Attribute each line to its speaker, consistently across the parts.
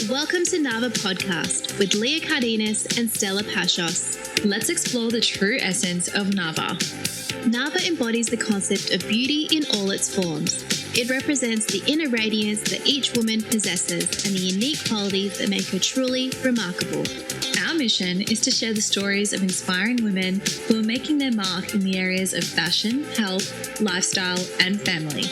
Speaker 1: Welcome to Nava Podcast with Leah Cardenas and Stella Pashos.
Speaker 2: Let's explore the true essence of Nava.
Speaker 1: Nava embodies the concept of beauty in all its forms. It represents the inner radiance that each woman possesses and the unique qualities that make her truly remarkable.
Speaker 2: Our mission is to share the stories of inspiring women who are making their mark in the areas of fashion, health, lifestyle, and family.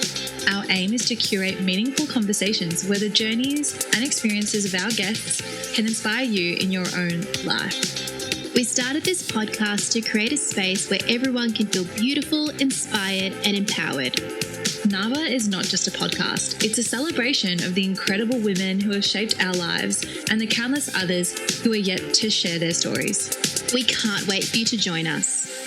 Speaker 2: Our aim is to curate meaningful conversations where the journeys and experiences of our guests can inspire you in your own life.
Speaker 1: We started this podcast to create a space where everyone can feel beautiful, inspired, and empowered.
Speaker 2: Nava is not just a podcast. It's a celebration of the incredible women who have shaped our lives and the countless others who are yet to share their stories.
Speaker 1: We can't wait for you to join us.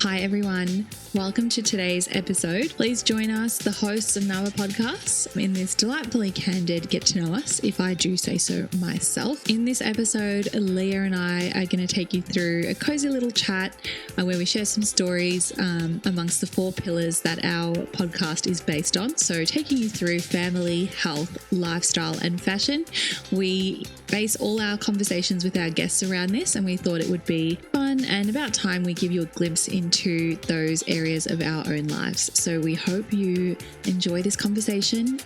Speaker 2: Hi everyone, welcome to today's episode. Please join us, the hosts of Nava Podcasts, in this delightfully candid get to know us, if I do say so myself. In this episode, Leah and I are going to take you through a cozy little chat where we share some stories amongst the 4 pillars that our podcast is based on. So taking you through family, health, lifestyle and fashion. We base all our conversations with our guests around this, and we thought it would be fun and about time we give you a glimpse into those areas of our own lives. So we hope you enjoy this conversation.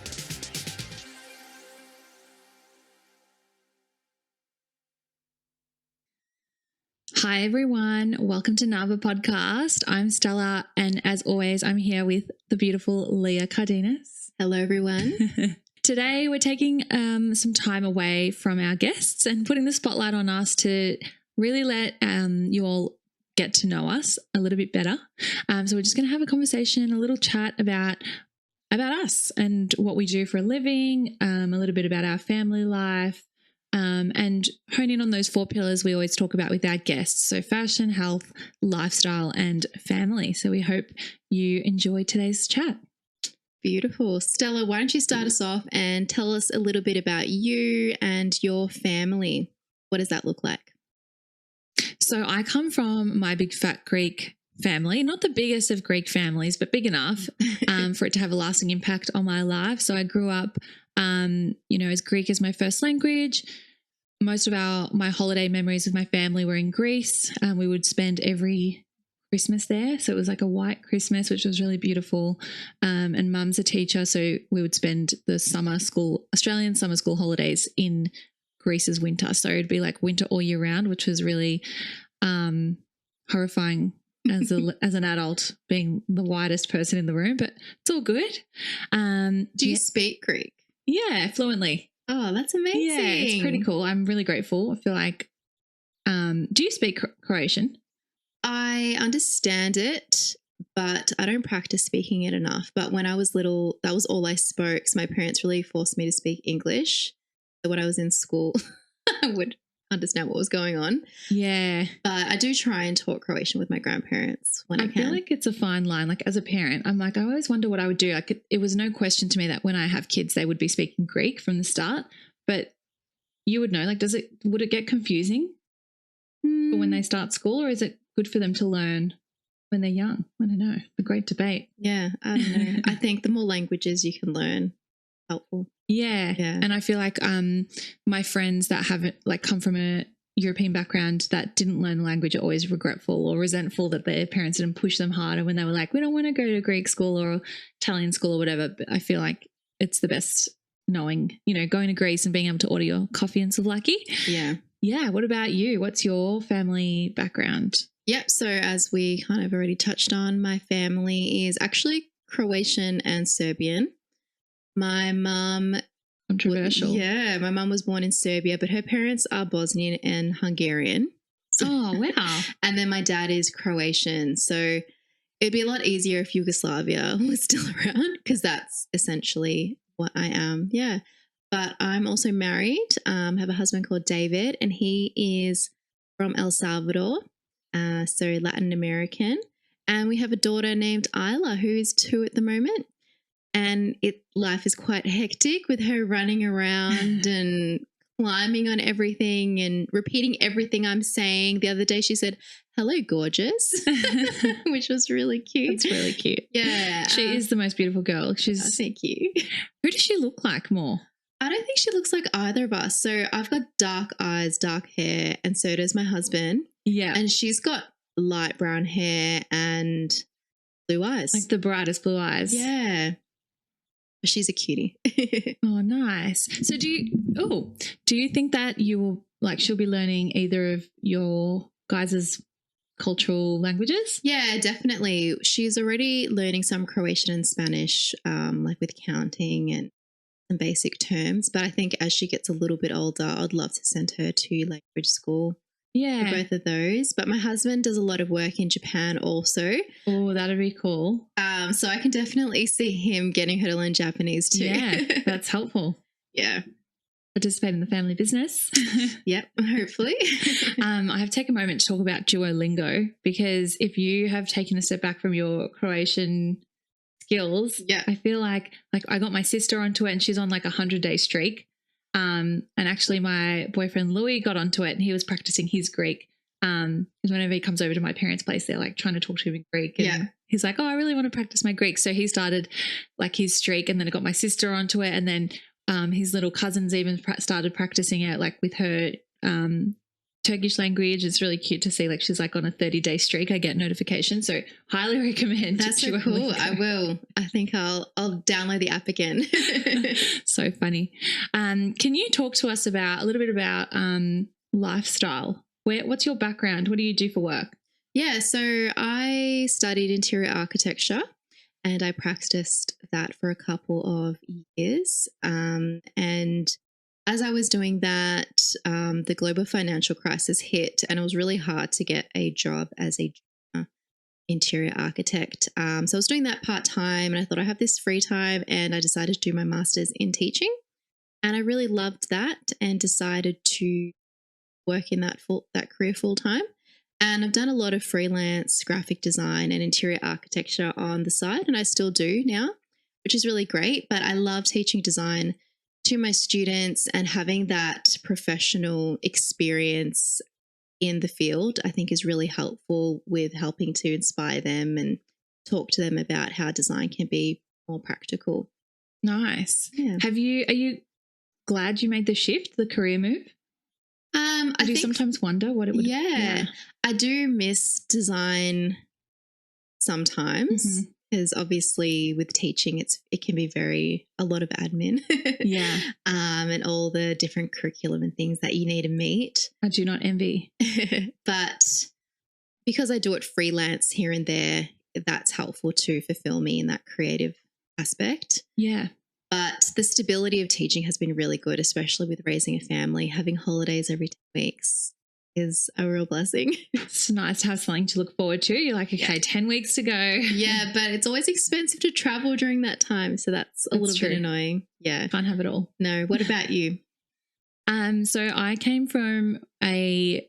Speaker 2: Hi everyone, welcome to Nava Podcast. I'm Stella, and as always, I'm here with the beautiful Leah Cardenas.
Speaker 1: Hello everyone.
Speaker 2: Today we're taking some time away from our guests and putting the spotlight on us to really let you all get to know us a little bit better. So we're just going to have a conversation, a little chat about us and what we do for a living, a little bit about our family life, and hone in on those 4 pillars we always talk about with our guests. So fashion, health, lifestyle, and family. So we hope you enjoy today's chat.
Speaker 1: Beautiful. Stella, why don't you start us off and tell us a little bit about you and your family? What does that look like?
Speaker 2: So I come from my big fat Greek family, not the biggest of Greek families, but big enough for it to have a lasting impact on my life. So I grew up, as Greek as my first language. Most of my holiday memories with my family were in Greece. We would spend every Christmas there. So it was like a white Christmas, which was really beautiful. And mum's a teacher. So we would spend the Australian summer school holidays in Greece's winter. So it'd be like winter all year round, which was really horrifying as an adult, being the whitest person in the room, but it's all good.
Speaker 1: Do you speak Greek?
Speaker 2: Yeah, fluently.
Speaker 1: Oh, that's amazing.
Speaker 2: Yeah, it's pretty cool. I'm really grateful. I feel like, do you speak Croatian?
Speaker 1: I understand it, but I don't practice speaking it enough. But when I was little, that was all I spoke. So my parents really forced me to speak English. So when I was in school, I would understand what was going on.
Speaker 2: Yeah.
Speaker 1: But I do try and talk Croatian with my grandparents when I can.
Speaker 2: I feel like it's a fine line. Like as a parent, I'm like, I always wonder what I would do. Like it was no question to me that when I have kids, they would be speaking Greek from the start. But you would know, like, would it get confusing for when they start school, or is it good for them to learn when they're young? I don't know. A great debate.
Speaker 1: Yeah, I don't know. I think the more languages you can learn, helpful.
Speaker 2: Yeah. And I feel like my friends that haven't come from a European background that didn't learn the language are always regretful or resentful that their parents didn't push them harder when they were like, we don't want to go to Greek school or Italian school or whatever. But I feel like it's the best knowing, going to Greece and being able to order your coffee and souvlaki.
Speaker 1: Yeah.
Speaker 2: Yeah. What about you? What's your family background?
Speaker 1: Yep. So as we kind of already touched on, my family is actually Croatian and Serbian. My mum,
Speaker 2: controversial.
Speaker 1: My mum was born in Serbia, but her parents are Bosnian and Hungarian.
Speaker 2: Oh, wow.
Speaker 1: And then my dad is Croatian. So it'd be a lot easier if Yugoslavia was still around, because that's essentially what I am. Yeah. But I'm also married. Have a husband called David, and he is from El Salvador, so Latin American. And we have a daughter named Isla, who is 2 at the moment. And life is quite hectic with her running around and climbing on everything and repeating everything I'm saying. The other day she said, "Hello, gorgeous," which was really cute.
Speaker 2: It's really cute.
Speaker 1: Yeah.
Speaker 2: She is the most beautiful girl. She's
Speaker 1: thank you.
Speaker 2: Who does she look like more?
Speaker 1: I don't think she looks like either of us. So I've got dark eyes, dark hair, and so does my husband.
Speaker 2: Yeah.
Speaker 1: And she's got light brown hair and blue eyes.
Speaker 2: Like the brightest blue eyes.
Speaker 1: Yeah. She's a cutie.
Speaker 2: Oh, nice. So do you think that you will, like, she'll be learning either of your guys' cultural languages?
Speaker 1: Yeah, definitely. She's already learning some Croatian and Spanish, like with counting and some basic terms. But I think as she gets a little bit older, I'd love to send her to language school.
Speaker 2: Yeah.
Speaker 1: For both of those. But my husband does a lot of work in Japan also.
Speaker 2: Oh, that'd be cool.
Speaker 1: So I can definitely see him getting her to learn Japanese too.
Speaker 2: Yeah, that's helpful.
Speaker 1: Yeah.
Speaker 2: Participate in the family business.
Speaker 1: Yep, hopefully.
Speaker 2: I have to take a moment to talk about Duolingo, because if you have taken a step back from your Croatian skills,
Speaker 1: yeah,
Speaker 2: I feel like I got my sister onto it and she's on like 100-day streak. And actually my boyfriend Louis got onto it and he was practicing his Greek. Because whenever he comes over to my parents' place, they're like trying to talk to him in Greek. And he's like, oh, I really want to practice my Greek. So he started like his streak, and then I got my sister onto it. And then his little cousins even started practicing it, like with her Turkish language. It's really cute to see, like she's like on a 30-day streak. I get notifications. So highly recommend.
Speaker 1: That's so cool. I will. I think I'll download the app again.
Speaker 2: So funny. Can you talk to us a little bit about lifestyle? What's your background? What do you do for work?
Speaker 1: Yeah, so I studied interior architecture and I practiced that for a couple of years. And as I was doing that, the global financial crisis hit and it was really hard to get a job as a interior architect. So I was doing that part-time and I thought I have this free time, and I decided to do my master's in teaching. And I really loved that and decided to work in that career full-time. And I've done a lot of freelance graphic design and interior architecture on the side, and I still do now, which is really great. But I love teaching design to my students and having that professional experience in the field, I think is really helpful with helping to inspire them and talk to them about how design can be more practical.
Speaker 2: Nice.
Speaker 1: Yeah.
Speaker 2: Are you glad you made the shift, the career move? I do sometimes wonder what it would.
Speaker 1: Yeah, I do miss design sometimes because obviously with teaching it can be a lot of admin.
Speaker 2: Yeah.
Speaker 1: And all the different curriculum and things that you need to meet.
Speaker 2: I do not envy.
Speaker 1: But because I do it freelance here and there, that's helpful to fulfill me in that creative aspect.
Speaker 2: Yeah.
Speaker 1: But the stability of teaching has been really good, especially with raising a family. Having holidays every 2 weeks is a real blessing.
Speaker 2: It's nice to have something to look forward to. You're like, okay, 10 weeks to go.
Speaker 1: Yeah, but it's always expensive to travel during that time. So that's a little bit annoying. Yeah.
Speaker 2: Can't have it all.
Speaker 1: No. What about you?
Speaker 2: So I came from my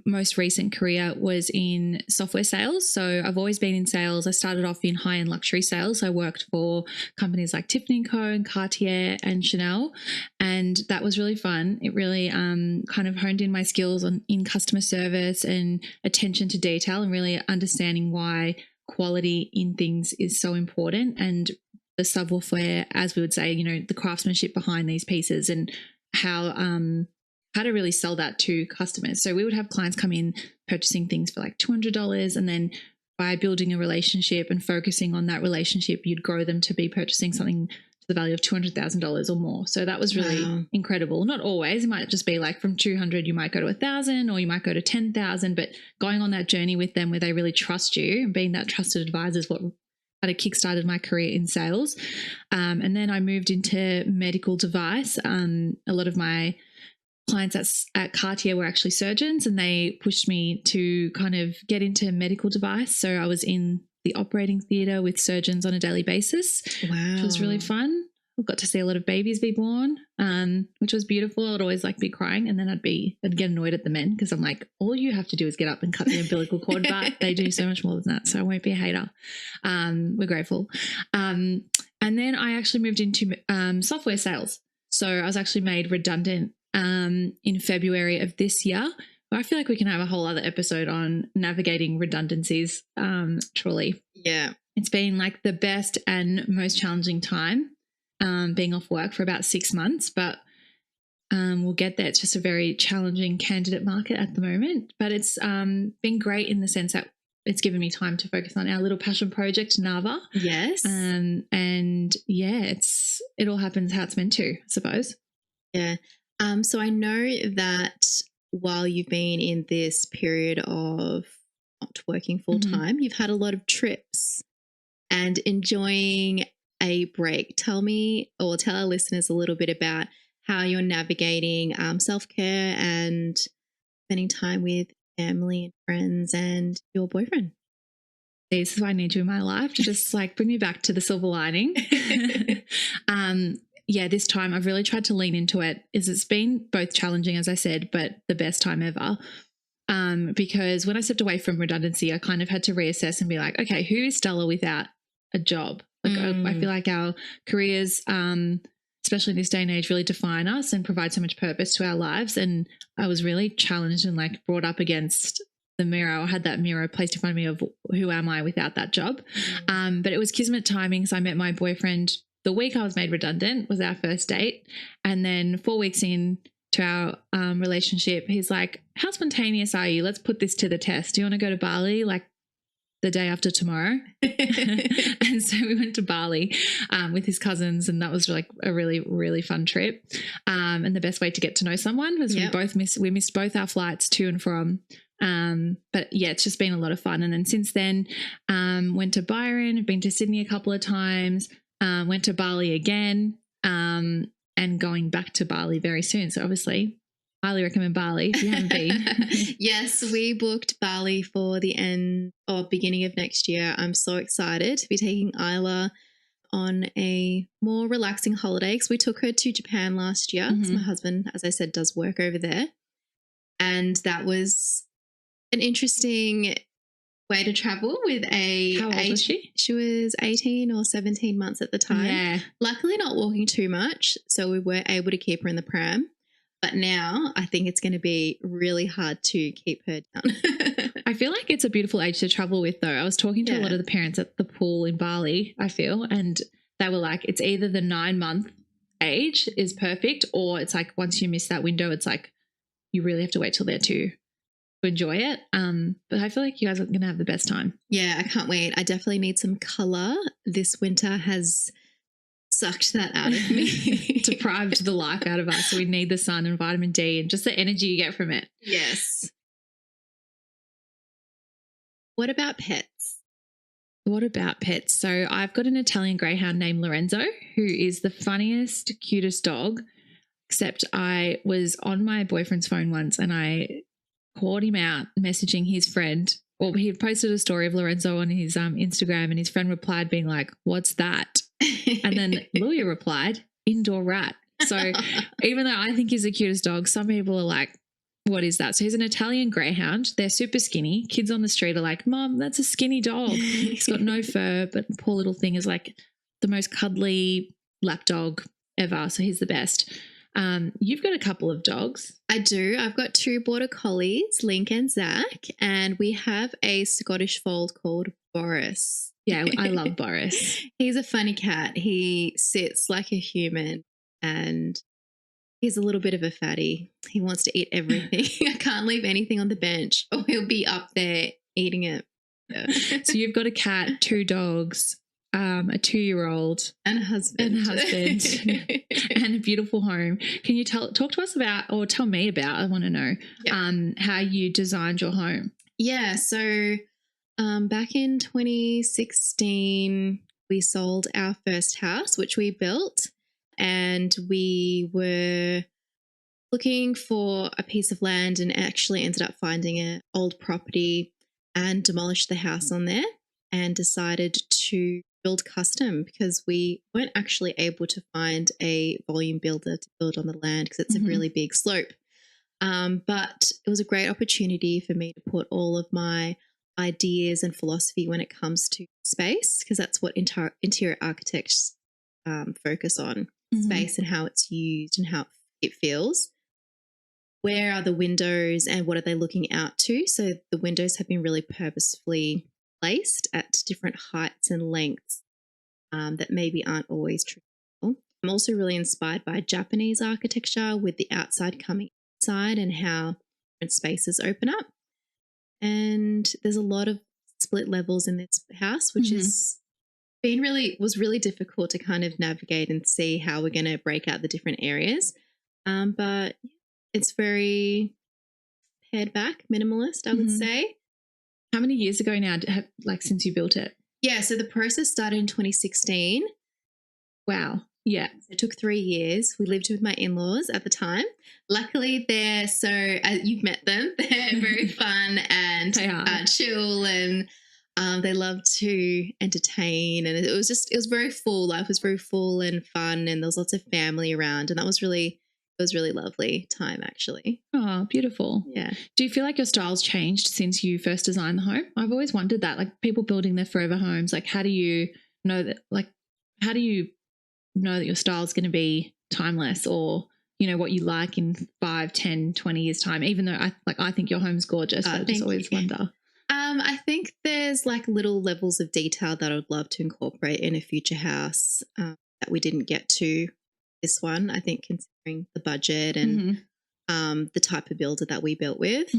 Speaker 2: most recent career was in software sales. So I've always been in sales. I started off in high-end luxury sales. I worked for companies like Tiffany & Co. and Cartier and Chanel, and that was really fun. It really kind of honed in my skills in customer service and attention to detail, and really understanding why quality in things is so important, and the savoir-faire, as we would say, the craftsmanship behind these pieces, and how to really sell that to customers. So we would have clients come in purchasing things for like $200, and then by building a relationship and focusing on that relationship, you'd grow them to be purchasing something to the value of $200,000 or more. So that was really incredible. Not always. It might just be like from 200, you might go to 1,000, or you might go to 10,000, but going on that journey with them where they really trust you and being that trusted advisor is what kind of kickstarted my career in sales. And then I moved into medical device. A lot of my clients at Cartier were actually surgeons, and they pushed me to kind of get into medical device. So I was in the operating theatre with surgeons on a daily basis, which was really fun. I got to see a lot of babies be born, which was beautiful. I'd always be crying, and then I'd get annoyed at the men because I'm like, all you have to do is get up and cut the umbilical cord, but they do so much more than that. So I won't be a hater. We're grateful. And then I actually moved into software sales. So I was actually made redundant in February of this year. But I feel like we can have a whole other episode on navigating redundancies, truly.
Speaker 1: Yeah.
Speaker 2: It's been like the best and most challenging time, being off work for about 6 months, but we'll get there. It's just a very challenging candidate market at the moment, but it's been great in the sense that it's given me time to focus on our little passion project, Nava.
Speaker 1: Yes.
Speaker 2: And yeah, it all happens how it's meant to, I suppose.
Speaker 1: Yeah. So I know that while you've been in this period of not working full time, you've had a lot of trips and enjoying a break. Tell me, or tell our listeners a little bit about how you're navigating self-care and spending time with family and friends and your boyfriend.
Speaker 2: This is why I need you in my life to just like bring me back to the silver lining. Yeah, this time I've really tried to lean into it. It's been both challenging, as I said, but the best time ever. Because when I stepped away from redundancy, I kind of had to reassess and be like, okay, who is Stella without a job? Like I feel like our careers, especially in this day and age, really define us and provide so much purpose to our lives. And I was really challenged and like brought up against the mirror. I had that mirror placed in front of me of who am I without that job? But it was kismet timing. So I met my boyfriend the week I was made redundant, was our first date. And then 4 weeks in to our relationship, he's like, how spontaneous are you? Let's put this to the test. Do you want to go to Bali like the day after tomorrow? And so we went to Bali with his cousins, and that was like a really, really fun trip. And the best way to get to know someone was we missed both our flights to and from. But yeah, it's just been a lot of fun. And then since then, went to Byron, been to Sydney a couple of times, went to Bali again, and going back to Bali very soon. So obviously highly recommend Bali if you haven't been.
Speaker 1: Yes, we booked Bali for the end or beginning of next year. I'm so excited to be taking Isla on a more relaxing holiday because we took her to Japan last year. So my husband, as I said, does work over there. And that was an interesting way to travel with
Speaker 2: How old was she?
Speaker 1: She was 18 or 17 months at the time.
Speaker 2: Yeah.
Speaker 1: Luckily not walking too much, so we were able to keep her in the pram. But now I think it's going to be really hard to keep her down.
Speaker 2: I feel like it's a beautiful age to travel with though. I was talking to a lot of the parents at the pool in Bali, I feel, and they were like, it's either the 9-month age is perfect, or it's like once you miss that window, it's like you really have to wait till they're 2 to enjoy it. But I feel like you guys are going to have the best time.
Speaker 1: Yeah, I can't wait. I definitely need some colour. This winter has sucked that out of me.
Speaker 2: Deprived the life out of us. So we need the sun and vitamin D and just the energy you get from it.
Speaker 1: Yes. What about pets?
Speaker 2: What about pets? So I've got an Italian greyhound named Lorenzo, who is the funniest, cutest dog, except I was on my boyfriend's phone once and I caught him out messaging his friend. Or he had posted a story of Lorenzo on his Instagram, and his friend replied being like, what's that? And then Louis replied, indoor rat. So even though I think he's the cutest dog, some people are like, what is that? So he's an Italian greyhound. They're super skinny. Kids on the street are like, Mom, that's a skinny dog. He's got no fur, but poor little thing is like the most cuddly lap dog ever. So he's the best. You've got a couple of dogs.
Speaker 1: I do. I've got 2 border collies, Link and Zach, and we have a Scottish fold called Boris.
Speaker 2: Yeah, I love Boris.
Speaker 1: He's a funny cat. He sits like a human and he's a little bit of a fatty. He wants to eat everything. I can't leave anything on the bench or he'll be up there eating it. Yeah.
Speaker 2: So you've got a cat, 2 dogs, a 2-year-old
Speaker 1: and a husband
Speaker 2: and a beautiful home. Can you talk to us about, or tell me about, I want to know, how you designed your home?
Speaker 1: Yeah. So back in 2016, we sold our first house, which we built, and we were looking for a piece of land and actually ended up finding an old property and demolished the house on there and decided to build custom because we weren't actually able to find a volume builder to build on the land because it's a really big slope. But it was a great opportunity for me to put all of my ideas and philosophy when it comes to space, because that's what interior architects focus on. space and how it's used and how it feels. Where are the windows and what are they looking out to? So the windows have been really purposefully placed at different heights and lengths that maybe aren't always traditional. I'm also really inspired by Japanese architecture with the outside coming inside and how different spaces open up. And there's a lot of split levels in this house, which was really difficult to kind of navigate and see how we're going to break out the different areas. But it's very pared back, minimalist, I would say.
Speaker 2: How many years ago now, since you built it?
Speaker 1: Yeah, so the process started in 2016.
Speaker 2: Wow. Yeah.
Speaker 1: It took 3 years. We lived with my in-laws at the time. Luckily, they're you've met them. They're very fun and chill, and they love to entertain. And it was very full. Life was very full and fun, and there was lots of family around, and it was really lovely time, actually.
Speaker 2: Oh, beautiful.
Speaker 1: Yeah.
Speaker 2: Do you feel like your style's changed since you first designed the home? I've always wondered that, like people building their forever homes, like how do you know that, your style is going to be timeless, or, what you like in 5, 10, 20 years time, even though I think your home's gorgeous, but I just always wonder.
Speaker 1: I think there's like little levels of detail that I would love to incorporate in a future house that we didn't get to this one, I think, considering the budget and the type of builder that we built with.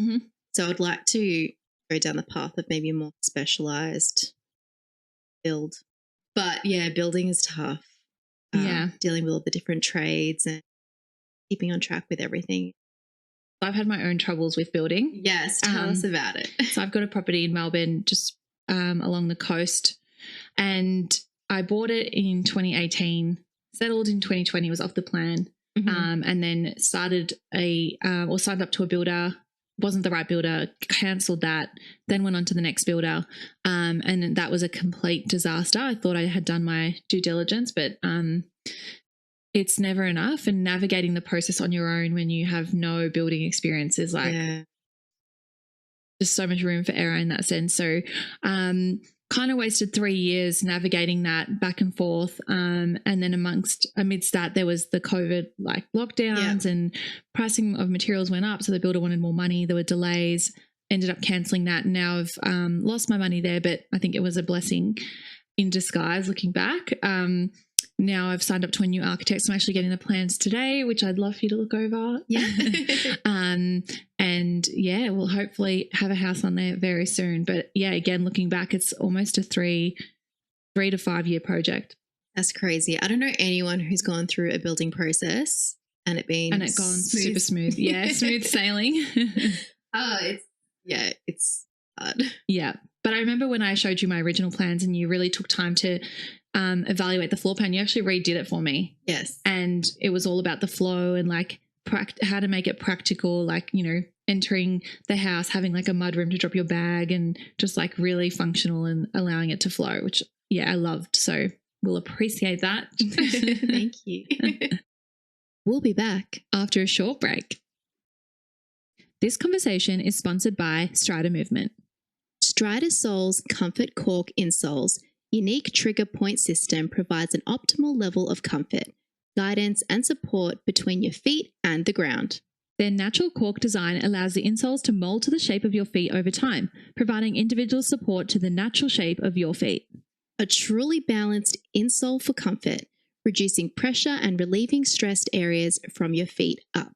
Speaker 1: So I'd like to go down the path of maybe a more specialized build. But yeah, building is tough. Dealing with all the different trades and keeping on track with everything.
Speaker 2: I've had my own troubles with building.
Speaker 1: Yes, tell us about it.
Speaker 2: So I've got a property in Melbourne, just along the coast, and I bought it in 2018, settled in 2020, was off the plan, and then signed up to a builder. Wasn't the right builder, cancelled that, then went on to the next builder, and that was a complete disaster. I thought I had done my due diligence, but it's never enough, and navigating the process on your own when you have no building experience is just so much room for error in that sense. So kind of wasted 3 years navigating that back and forth. And then amidst that, there was the COVID lockdowns and pricing of materials went up. So the builder wanted more money. There were delays, ended up cancelling that. And now I've lost my money there, but I think it was a blessing in disguise looking back. Now I've signed up to a new architect. So I'm actually getting the plans today, which I'd love for you to look over.
Speaker 1: Yeah.
Speaker 2: And we'll hopefully have a house on there very soon. But yeah, again, looking back, it's almost a 3 to 5 year project.
Speaker 1: That's crazy. I don't know anyone who's gone through a building process and it gone
Speaker 2: super smooth. Yeah, smooth sailing.
Speaker 1: It's hard.
Speaker 2: Yeah. But I remember when I showed you my original plans and you really took time to evaluate the floor plan, you actually redid it for me.
Speaker 1: Yes.
Speaker 2: And it was all about the flow and how to make it practical, entering the house, having a mudroom to drop your bag, and just really functional and allowing it to flow, which I loved. So we'll appreciate that.
Speaker 1: Thank you. We'll be back
Speaker 2: after a short break. This conversation is sponsored by Strider Movement.
Speaker 1: Strider Soul's Comfort Cork insoles unique trigger point system provides an optimal level of comfort, guidance, and support between your feet and the ground.
Speaker 2: Their natural cork design allows the insoles to mold to the shape of your feet over time, providing individual support to the natural shape of your feet.
Speaker 1: A truly balanced insole for comfort, reducing pressure and relieving stressed areas from your feet up.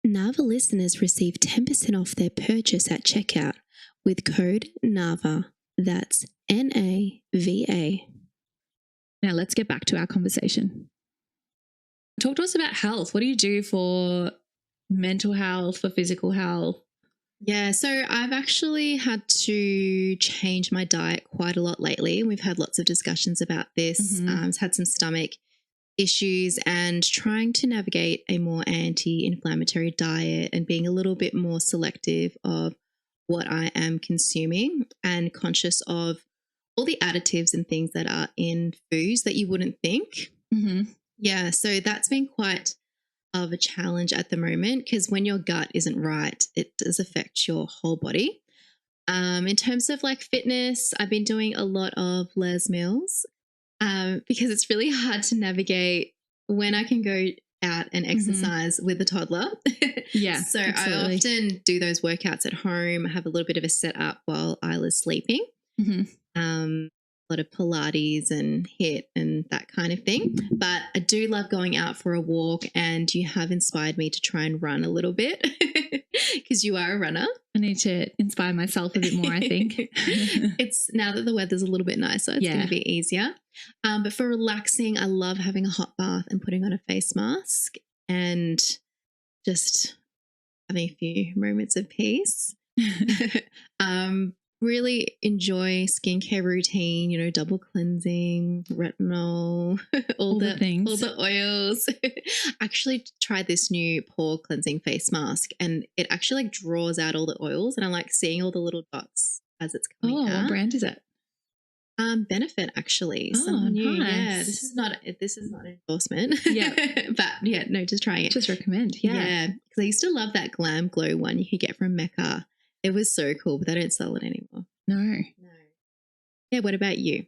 Speaker 1: Nava listeners receive 10% off their purchase at checkout with code NAVA. That's NAVA.
Speaker 2: Now let's get back to our conversation. Talk to us about health. What do you do for mental health, for physical health?
Speaker 1: Yeah, so I've actually had to change my diet quite a lot lately. We've had lots of discussions about this. I've had some stomach issues and trying to navigate a more anti-inflammatory diet and being a little bit more selective of what I am consuming and conscious of all the additives and things that are in foods that you wouldn't think. Yeah, so that's been quite of a challenge at the moment because when your gut isn't right, it does affect your whole body. In terms of fitness, I've been doing a lot of Les Mills because it's really hard to navigate when I can go out and exercise with a toddler.
Speaker 2: Yeah.
Speaker 1: So
Speaker 2: absolutely.
Speaker 1: I often do those workouts at home. I have a little bit of a setup while Isla's sleeping. A lot of Pilates and HIIT and that kind of thing. But I do love going out for a walk, and you have inspired me to try and run a little bit because you are a runner.
Speaker 2: I need to inspire myself a bit more, I think.
Speaker 1: It's now that the weather's a little bit nicer, it's going to be easier. But for relaxing, I love having a hot bath and putting on a face mask and just having a few moments of peace. Really enjoy skincare routine, you know, double cleansing, retinol, all the things, all the oils. Actually tried this new pore cleansing face mask, and it actually like draws out all the oils, and I like seeing all the little dots as it's coming out.
Speaker 2: What brand is it?
Speaker 1: Benefit actually.
Speaker 2: Nice.
Speaker 1: Yeah, this is not an endorsement.
Speaker 2: Yeah.
Speaker 1: But yeah, no, just trying it.
Speaker 2: Just recommend. Yeah.
Speaker 1: Because I used to love that Glam Glow one you could get from Mecca. It was so cool, but they don't sell it anymore.
Speaker 2: No.
Speaker 1: Yeah, what about you?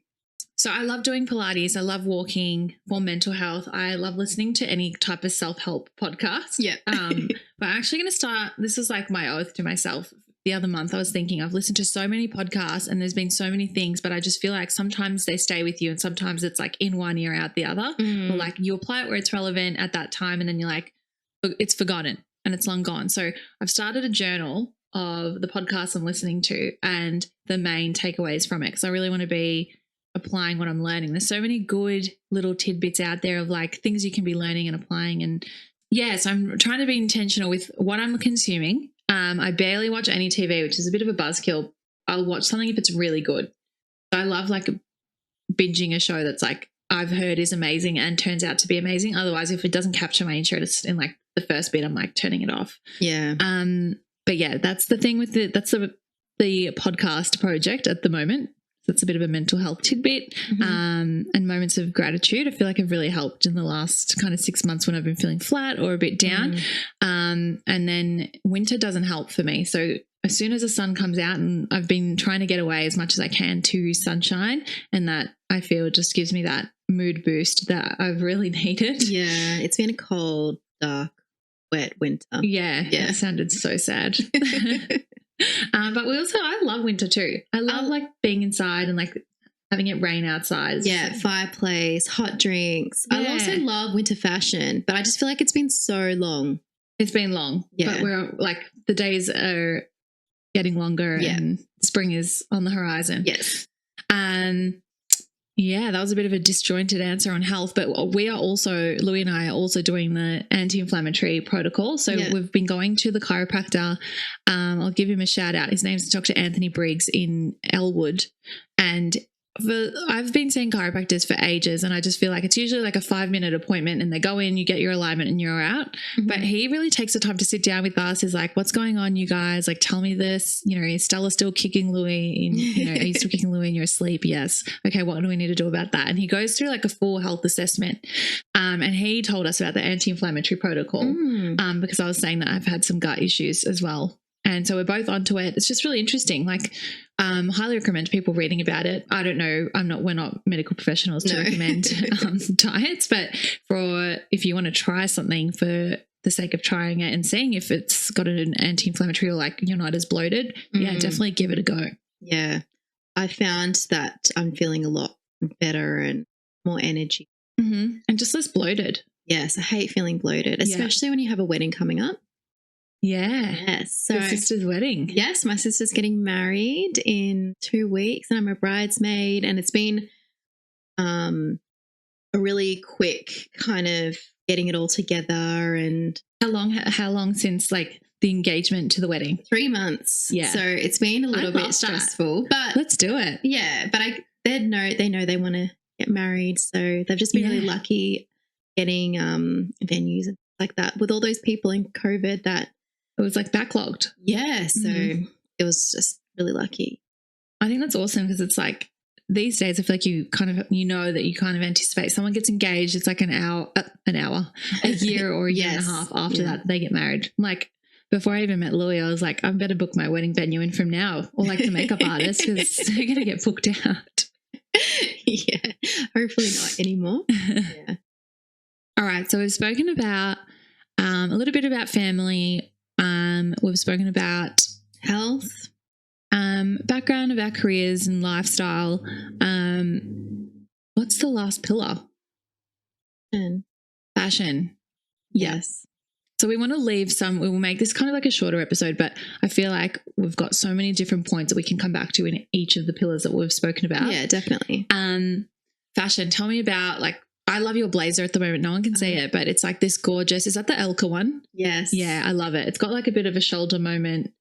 Speaker 2: So I love doing Pilates. I love walking for mental health. I love listening to any type of self-help podcast.
Speaker 1: Yeah.
Speaker 2: But I'm actually going to start, this is like my oath to myself. The other month I was thinking I've listened to so many podcasts and there's been so many things, but I just feel like sometimes they stay with you and sometimes it's like in one ear out the other. Or like you apply it where it's relevant at that time and then you're like, it's forgotten and it's long gone. So I've started a journal of the podcasts I'm listening to and the main takeaways from it, because I really want to be applying what I'm learning. There's so many good little tidbits out there of like things you can be learning and applying. And yeah, so I'm trying to be intentional with what I'm consuming. I barely watch any TV, which is a bit of a buzzkill. I'll watch something if it's really good. So I love like binging a show that's like I've heard is amazing and turns out to be amazing. Otherwise, if it doesn't capture my interest in like the first bit, I'm like turning it off.
Speaker 1: Yeah.
Speaker 2: But yeah, that's the thing with that's the podcast project at the moment. So it's a bit of a mental health tidbit and moments of gratitude. I feel like I've really helped in the last kind of 6 months when I've been feeling flat or a bit down. And then winter doesn't help for me. So as soon as the sun comes out, and I've been trying to get away as much as I can to sunshine, and that I feel just gives me that mood boost that I've really needed.
Speaker 1: Yeah, it's been a cold, dark, wet winter.
Speaker 2: Yeah. It sounded so sad. But I love winter too. I love like being inside and like having it rain outside.
Speaker 1: Yeah, fireplace, hot drinks. Yeah. I also love winter fashion, but I just feel like it's been so long.
Speaker 2: It's been long. Yeah. But we're like the days are getting longer and spring is on the horizon.
Speaker 1: Yes.
Speaker 2: Yeah, that was a bit of a disjointed answer on health, but we are also, Louis and I are also doing the anti-inflammatory protocol. So we've been going to the chiropractor. I'll give him a shout out. His name's Dr. Anthony Briggs in Elwood. And I've been seeing chiropractors for ages, and I just feel like it's usually like a 5-minute appointment and they go in, you get your alignment and you're out. But he really takes the time to sit down with us. He's like, what's going on, you guys? Like, tell me this. You know, is Stella still kicking Louis? Are you still kicking Louis in your sleep? Yes. Okay, what do we need to do about that? And he goes through like a full health assessment. And he told us about the anti-inflammatory protocol because I was saying that I've had some gut issues as well. And so we're both onto it. It's just really interesting. Like, highly recommend people reading about it. I don't know. We're not medical professionals to recommend diets, but if you want to try something for the sake of trying it and seeing if it's got an anti-inflammatory or like you're not as bloated, definitely give it a go.
Speaker 1: Yeah. I found that I'm feeling a lot better and more energy.
Speaker 2: And just less bloated.
Speaker 1: Yes. I hate feeling bloated, especially when you have a wedding coming up.
Speaker 2: Yeah.
Speaker 1: Yes. So
Speaker 2: your sister's wedding.
Speaker 1: Yes, my sister's getting married in 2 weeks and I'm a bridesmaid, and it's been a really quick kind of getting it all together. And
Speaker 2: how long since like the engagement to the wedding?
Speaker 1: 3 months. Yeah. So it's been a little bit stressful. But
Speaker 2: let's do it.
Speaker 1: Yeah. But they know they want to get married. So they've just been really lucky getting venues and like that with all those people in COVID that
Speaker 2: it was like backlogged.
Speaker 1: Yeah. So it was just really lucky.
Speaker 2: I think that's awesome because it's like these days I feel like you kind of anticipate someone gets engaged. It's like a year or a year and a half after that they get married. Like before I even met Louis, I was like, I better book my wedding venue in from now, or like the makeup artist, because they're going to get booked out.
Speaker 1: Yeah. Hopefully not anymore. Yeah.
Speaker 2: All right. So we've spoken about a little bit about family. We've spoken about
Speaker 1: Health.
Speaker 2: background of our careers and lifestyle. What's the last pillar? Fashion.
Speaker 1: Yes.
Speaker 2: So we want to leave we will make this kind of like a shorter episode, but I feel like we've got so many different points that we can come back to in each of the pillars that we've spoken about.
Speaker 1: Yeah, definitely.
Speaker 2: Fashion. Tell me about, like, I love your blazer at the moment. No one can see it, but it's like this gorgeous. Is that the Elka one?
Speaker 1: Yes.
Speaker 2: Yeah, I love it. It's got like a bit of a shoulder moment.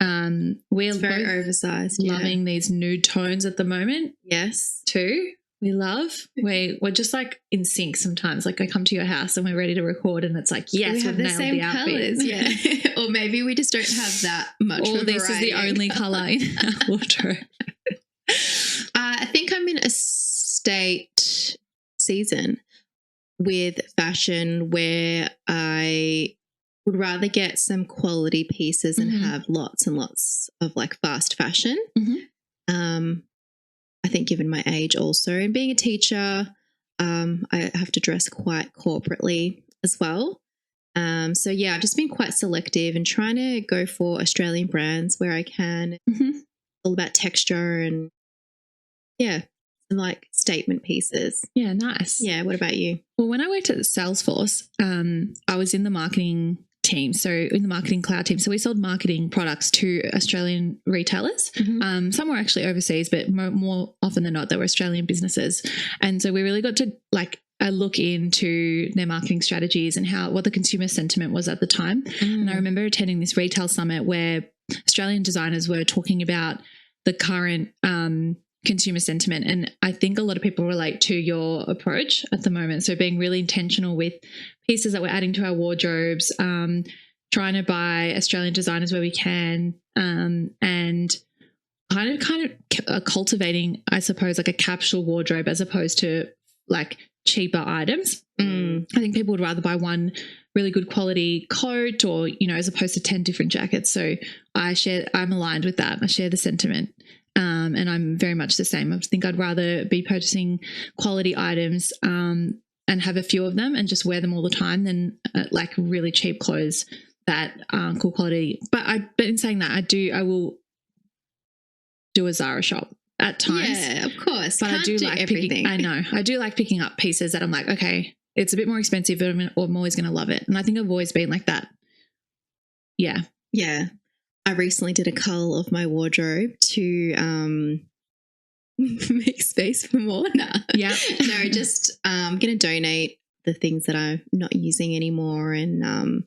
Speaker 2: We're
Speaker 1: It's very oversized.
Speaker 2: Loving these nude tones at the moment.
Speaker 1: Yes.
Speaker 2: Too. We love. We're just like in sync sometimes. Like I come to your house and we're ready to record and it's like, yes,
Speaker 1: we have the
Speaker 2: nailed
Speaker 1: same
Speaker 2: the outfit.
Speaker 1: colours. Yeah. Or maybe we just don't have that much.
Speaker 2: Or this is the only colour in our wardrobe.
Speaker 1: I think I'm in a state season with fashion where I would rather get some quality pieces and have lots and lots of like fast fashion. I think given my age also and being a teacher, I have to dress quite corporately as well. So yeah, I've just been quite selective and trying to go for Australian brands where I can. All about texture and and like statement pieces.
Speaker 2: Yeah, nice.
Speaker 1: Yeah, what about you?
Speaker 2: Well, when I worked at Salesforce, I was in the marketing team, so in the marketing cloud team. So we sold marketing products to Australian retailers. Some were actually overseas, but more often than not, they were Australian businesses. And so we really got to like a look into their marketing strategies and what the consumer sentiment was at the time. And I remember attending this retail summit where Australian designers were talking about the current consumer sentiment. And I think a lot of people relate to your approach at the moment. So being really intentional with pieces that we're adding to our wardrobes, trying to buy Australian designers where we can, and kind of cultivating, I suppose, like a capsule wardrobe as opposed to like cheaper items. I think people would rather buy one really good quality coat or, as opposed to 10 different jackets. So I'm aligned with that. I share the sentiment. And I'm very much the same. I think I'd rather be purchasing quality items and have a few of them and just wear them all the time than like really cheap clothes that aren't cool quality. But in saying that, I will do a Zara shop at times.
Speaker 1: Yeah, of course.
Speaker 2: But
Speaker 1: Can't
Speaker 2: I do
Speaker 1: do
Speaker 2: like
Speaker 1: everything.
Speaker 2: I know. I do like picking up pieces that I'm like, okay, it's a bit more expensive, but I'm always going to love it. And I think I've always been like that. Yeah.
Speaker 1: Yeah. I recently did a cull of my wardrobe to make space for more.
Speaker 2: Yeah.
Speaker 1: No, just I'm going to donate the things that I'm not using anymore and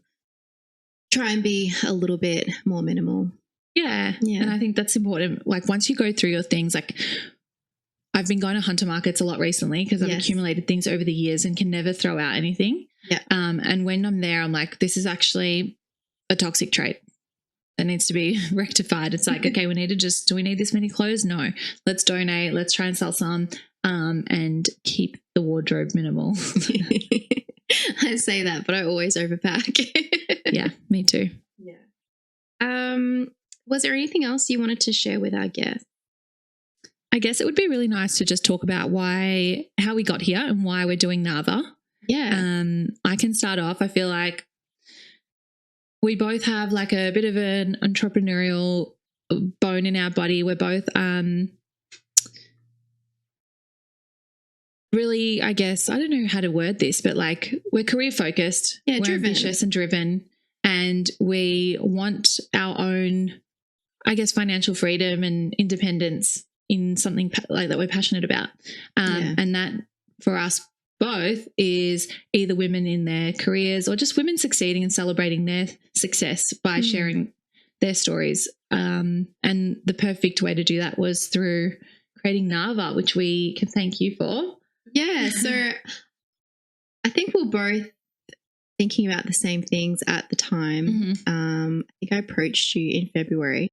Speaker 1: try and be a little bit more minimal.
Speaker 2: Yeah. And I think that's important. Like once you go through your things, like I've been going to hunter markets a lot recently because I've accumulated things over the years and can never throw out anything.
Speaker 1: Yeah.
Speaker 2: And when I'm there, I'm like, this is actually a toxic trait that needs to be rectified. It's like, okay, do we need this many clothes? No, let's donate. Let's try and sell some and keep the wardrobe minimal.
Speaker 1: I say that, but I always overpack.
Speaker 2: Yeah, me too.
Speaker 1: Yeah. Was there anything else you wanted to share with our guests?
Speaker 2: I guess it would be really nice to just talk about how we got here and why we're doing Nava.
Speaker 1: Yeah.
Speaker 2: I can start off. I feel like we both have like a bit of an entrepreneurial bone in our body. We're both really, I guess, I don't know how to word this, but like we're career focused.
Speaker 1: Yeah,
Speaker 2: we're ambitious and driven, and we want our own, I guess, financial freedom and independence in something like that we're passionate about. And that for us both is either women in their careers or just women succeeding and celebrating their success by sharing their stories. And the perfect way to do that was through creating Nava, which we can thank you for.
Speaker 1: Yeah. So I think we're both thinking about the same things at the time. I think I approached you in February.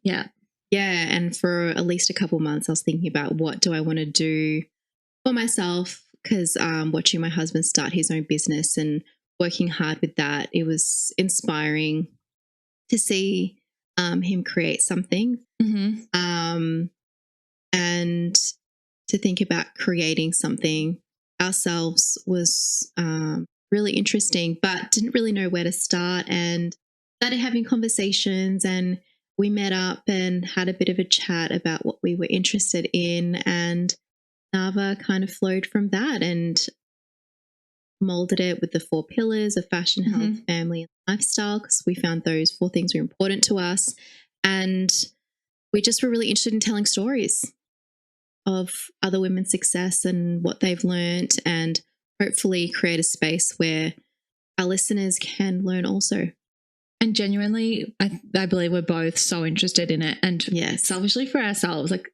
Speaker 2: Yeah.
Speaker 1: Yeah. And for at least a couple months, I was thinking about what do I want to do for myself, because watching my husband start his own business and working hard with that, it was inspiring to see him create something and to think about creating something ourselves was really interesting, but didn't really know where to start, and started having conversations, and we met up and had a bit of a chat about what we were interested in, and Nava kind of flowed from that and molded it with the 4 pillars of fashion, health, family, and lifestyle, because we found those 4 things were important to us. And we just were really interested in telling stories of other women's success and what they've learned, and hopefully create a space where our listeners can learn also.
Speaker 2: And genuinely, I believe we're both so interested in it. And selfishly for ourselves, like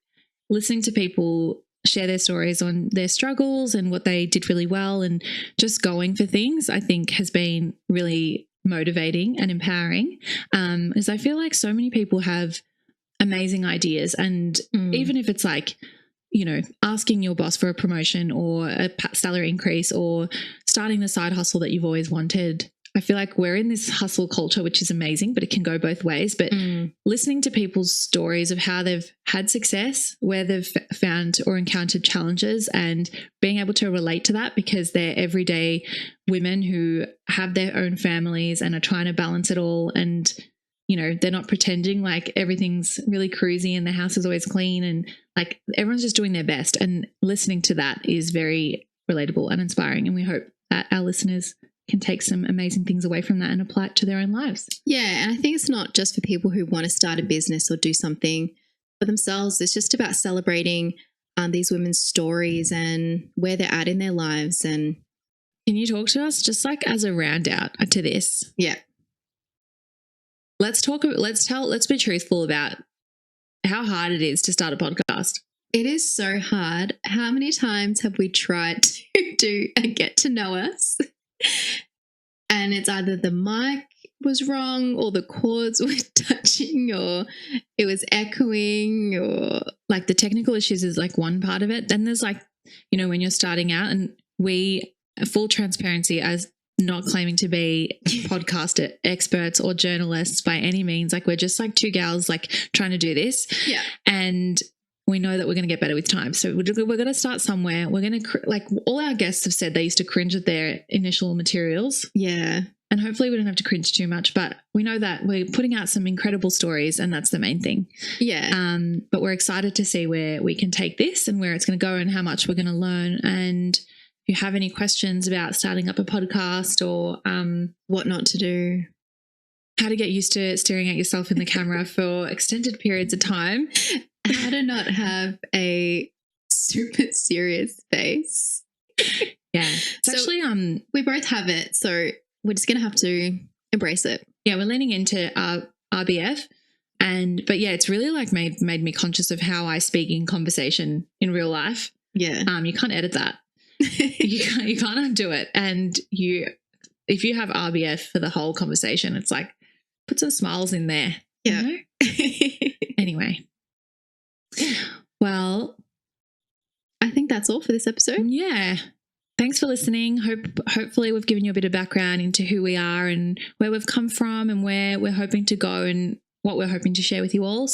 Speaker 2: listening to people share their stories on their struggles and what they did really well and just going for things, I think has been really motivating and empowering, because I feel like so many people have amazing ideas, and even if it's like, you know, asking your boss for a promotion or a salary increase or starting the side hustle that you've always wanted, I feel like we're in this hustle culture, which is amazing, but it can go both ways. But listening to people's stories of how they've had success, where they've found or encountered challenges, and being able to relate to that because they're everyday women who have their own families and are trying to balance it all. And, you know, they're not pretending like everything's really cruisy and the house is always clean, and like everyone's just doing their best. And listening to that is very relatable and inspiring. And we hope that our listeners can take some amazing things away from that and apply it to their own lives.
Speaker 1: Yeah, and I think it's not just for people who want to start a business or do something for themselves. It's just about celebrating these women's stories and where they're at in their lives. And
Speaker 2: can you talk to us just like as a round out to this?
Speaker 1: Yeah.
Speaker 2: Let's be truthful about how hard it is to start a podcast.
Speaker 1: It is so hard. How many times have we tried to do a get to know us? And it's either the mic was wrong or the cords were touching or it was echoing, or
Speaker 2: like the technical issues is like one part of it. Then there's like, you know, when you're starting out, and we, full transparency, as not claiming to be podcast experts or journalists by any means, like we're just like 2 gals like trying to do this.
Speaker 1: Yeah.
Speaker 2: And we know that we're going to get better with time. So we're going to start somewhere. We're going to, like all our guests have said, they used to cringe at their initial materials.
Speaker 1: Yeah.
Speaker 2: And hopefully we don't have to cringe too much, but we know that we're putting out some incredible stories, and that's the main thing.
Speaker 1: Yeah.
Speaker 2: But we're excited to see where we can take this and where it's going to go and how much we're going to learn. And if you have any questions about starting up a podcast or
Speaker 1: what not to do,
Speaker 2: how to get used to staring at yourself in the camera for extended periods of time,
Speaker 1: how to not have a super serious face.
Speaker 2: Yeah. It's
Speaker 1: so
Speaker 2: actually
Speaker 1: we both have it, so we're just going to have to embrace it.
Speaker 2: Yeah, we're leaning into RBF, but yeah, it's really like made me conscious of how I speak in conversation in real life.
Speaker 1: Yeah.
Speaker 2: You can't edit that. you can't undo it. And if you have RBF for the whole conversation, it's like put some smiles in there.
Speaker 1: Yeah.
Speaker 2: You know? Anyway. Well,
Speaker 1: I think that's all for this episode.
Speaker 2: Yeah. Thanks for listening. Hopefully we've given you a bit of background into who we are and where we've come from and where we're hoping to go and what we're hoping to share with you all.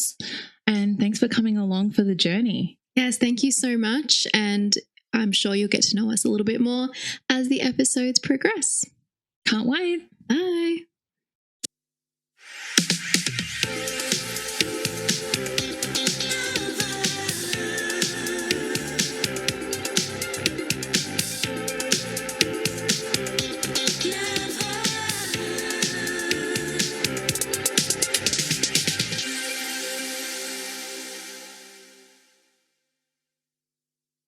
Speaker 2: And thanks for coming along for the journey.
Speaker 1: Yes, thank you so much. And I'm sure you'll get to know us a little bit more as the episodes progress.
Speaker 2: Can't wait.
Speaker 1: Bye.